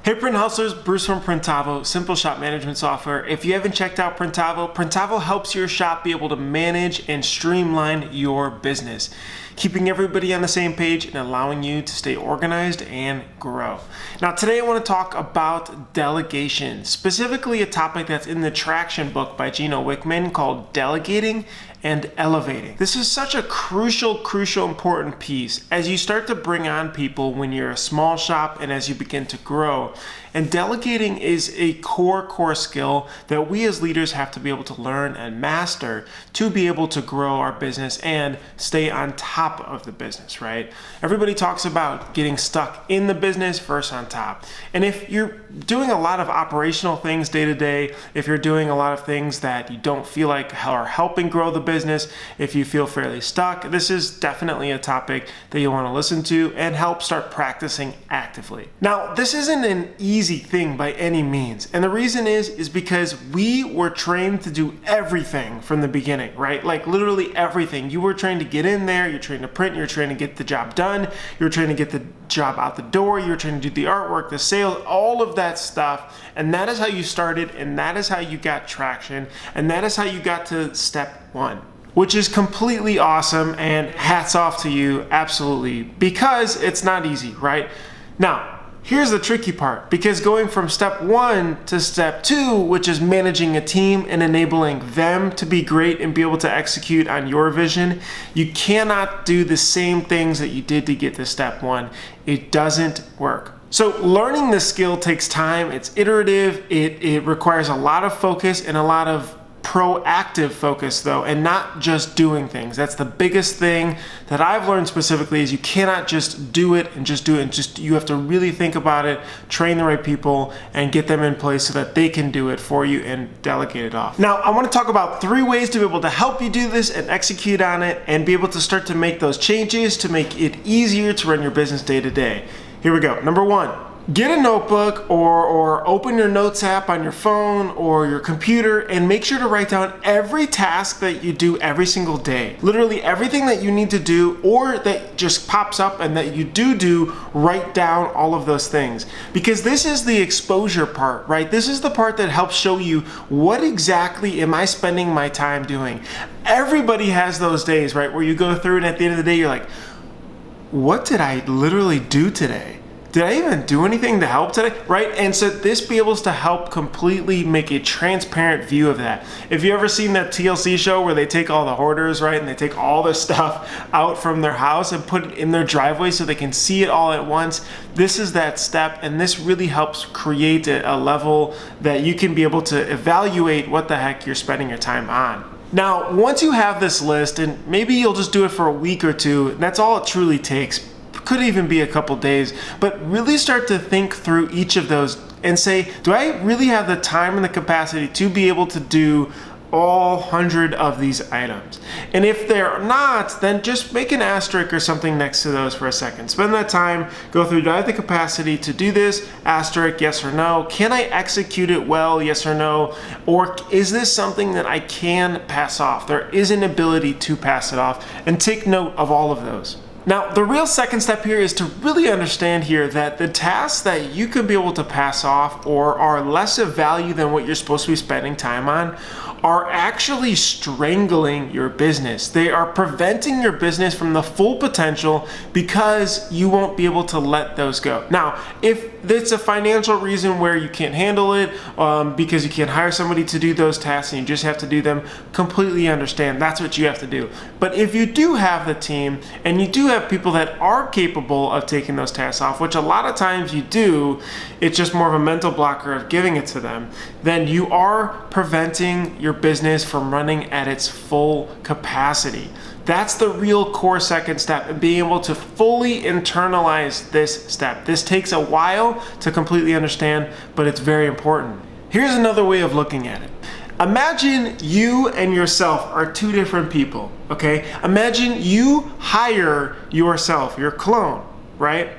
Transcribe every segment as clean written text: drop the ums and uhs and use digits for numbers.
Hey Print Hustlers, Bruce from Printavo, simple shop management software. If you haven't checked out Printavo, Printavo helps your shop be able to manage and streamline your business, keeping everybody on the same page and allowing you to stay organized and grow. Now today I want to talk about delegation, specifically a topic that's in the Traction book by Gino Wickman called Delegating and Elevating. This is such a crucial important piece as you start to bring on people when you're a small shop and as you begin to grow. And delegating is a core skill that we as leaders have to be able to learn and master to be able to grow our business and stay on top of the business, right? Everybody talks about getting stuck in the business versus on top. And if you're doing a lot of operational things day to day, if you're doing a lot of things that you don't feel like are helping grow the business, if you feel fairly stuck, this is definitely a topic that you want to listen to and help start practicing actively. Now, this isn't an easy thing by any means. And the reason is because we were trained to do everything from the beginning, right? Like literally everything. You were trained to get in there, you're trained to print, you're trained to get the job done, you're trained to get the job out the door, you're trained to do the artwork, the sales, all of that stuff. And that is how you started, and that is how you got traction, and that is how you got to step one. Which is completely awesome, and hats off to you, absolutely, because it's not easy, right? Now, here's the tricky part, because going from step one to step two, which is managing a team and enabling them to be great and be able to execute on your vision, you cannot do the same things that you did to get to step one. It doesn't work. So learning this skill takes time, it's iterative, it requires a lot of focus and a lot of proactive focus though, and not just doing things. That's the biggest thing that I've learned specifically is you cannot just do it and just do it. And just you have to really think about it, train the right people, and get them in place so that they can do it for you and delegate it off. Now, I want to talk about 3 ways to be able to help you do this and execute on it and be able to start to make those changes to make it easier to run your business day to day. Here we go. Number 1. Get a notebook or open your notes app on your phone or your computer and make sure to write down every task that you do every single day. Literally everything that you need to do or that just pops up and that you do, write down all of those things. Because this is the exposure part, right? This is the part that helps show you what exactly am I spending my time doing. Everybody has those days, right? Where you go through and at the end of the day, you're like, what did I literally do today? Did I even do anything to help today, right? And so this be able to help completely make a transparent view of that. If you ever seen that TLC show where they take all the hoarders, right, and they take all the stuff out from their house and put it in their driveway so they can see it all at once, this is that step, and this really helps create a level that you can be able to evaluate what the heck you're spending your time on. Now, once you have this list, and maybe you'll just do it for a week or two, and that's all it truly takes, could even be a couple days, but really start to think through each of those and say, do I really have the time and the capacity to be able to do all 100 of these items? And if they're not, then just make an asterisk or something next to those for a second. Spend that time, go through, do I have the capacity to do this? Asterisk, yes or no. Can I execute it well? Yes or no. Or is this something that I can pass off? There is an ability to pass it off, and take note of all of those. Now, the real second step here is to really understand here that the tasks that you could be able to pass off or are less of value than what you're supposed to be spending time on are actually strangling your business. They are preventing your business from the full potential because you won't be able to let those go. Now, if it's a financial reason where you can't handle it because you can't hire somebody to do those tasks and you just have to do them, completely understand. That's what you have to do. But if you do have the team and you do have people that are capable of taking those tasks off, which a lot of times you do, it's just more of a mental blocker of giving it to them, then you are preventing your business from running at its full capacity. That's the real core second step, and being able to fully internalize this step. This takes a while to completely understand, but it's very important. Here's another way of looking at it. Imagine you and yourself are 2 different people, okay? Imagine you hire yourself, your clone, right?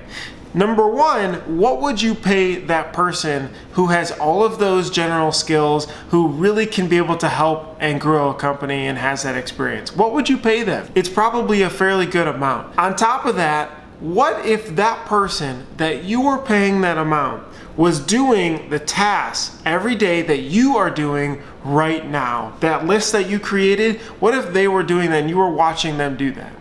Number 1, what would you pay that person who has all of those general skills, who really can be able to help and grow a company and has that experience? What would you pay them? It's probably a fairly good amount. On top of that, what if that person that you were paying that amount was doing the tasks every day that you are doing right now. That list that you created, what if they were doing that and you were watching them do that?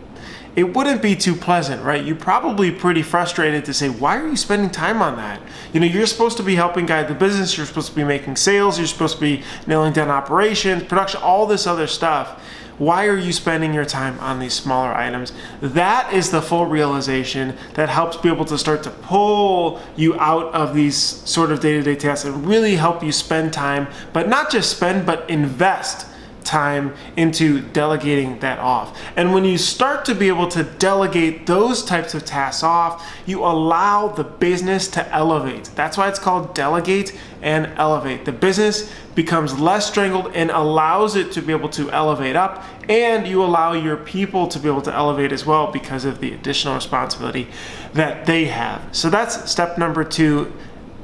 It wouldn't be too pleasant, right? You're probably pretty frustrated to say, why are you spending time on that? You know, you're supposed to be helping guide the business, you're supposed to be making sales, you're supposed to be nailing down operations, production, all this other stuff. Why are you spending your time on these smaller items? That is the full realization that helps be able to start to pull you out of these sort of day-to-day tasks and really help you spend time, but not just spend, but invest time into delegating that off. And when you start to be able to delegate those types of tasks off, you allow the business to elevate. That's why it's called delegate and elevate. The business becomes less strangled and allows it to be able to elevate up, and you allow your people to be able to elevate as well because of the additional responsibility that they have. So that's step number 2.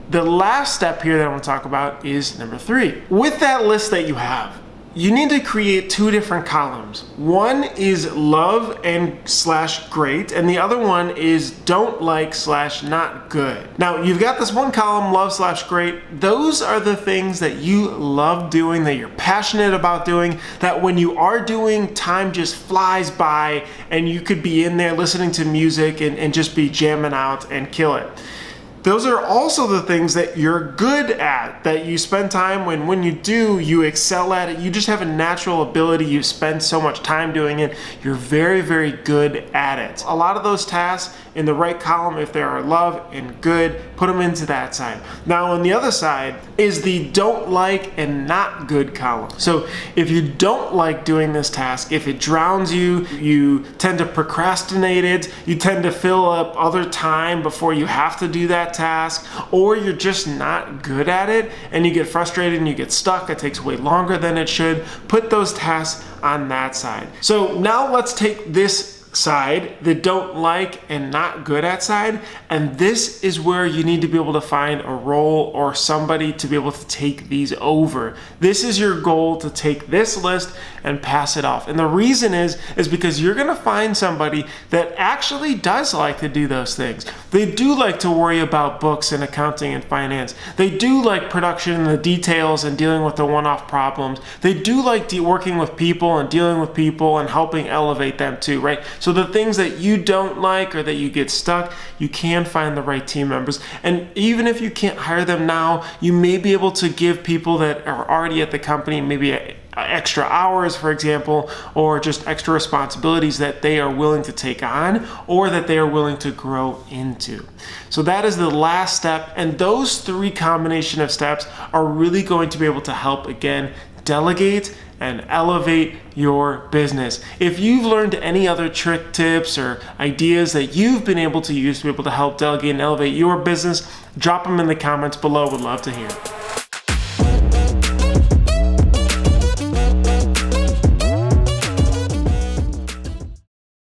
The last step here that I want to talk about is number 3. With that list that you have, you need to create 2 different columns. One is love and / great, and the other one is don't like / not good. Now, you've got this one column, love / great. Those are the things that you love doing, that you're passionate about doing, that when you are doing, time just flies by and you could be in there listening to music and just be jamming out and kill it. Those are also the things that you're good at, that you spend time when you do, you excel at it. You just have a natural ability. You spend so much time doing it. You're very, very good at it. A lot of those tasks in the right column, if they are love and good, put them into that side. Now on the other side is the don't like and not good column. So if you don't like doing this task, if it drowns you, you tend to procrastinate it, you tend to fill up other time before you have to do that task, or you're just not good at it and you get frustrated and you get stuck, it takes way longer than it should, put those tasks on that side. So now let's take this side, the don't like and not good at side, and this is where you need to be able to find a role or somebody to be able to take these over. This is your goal, to take this list and pass it off. And the reason is because you're gonna find somebody that actually does like to do those things. They do like to worry about books and accounting and finance. They do like production and the details and dealing with the one-off problems. They do like working with people and dealing with people and helping elevate them too, right? So the things that you don't like or that you get stuck, you can find the right team members. And even if you can't hire them now, you may be able to give people that are already at the company maybe extra hours, for example, or just extra responsibilities that they are willing to take on or that they are willing to grow into. So that is the last step, and those 3 combination of steps are really going to be able to help, again, delegate and elevate your business. If you've learned any other trick tips or ideas that you've been able to use to be able to help delegate and elevate your business, drop them in the comments below. Would love to hear.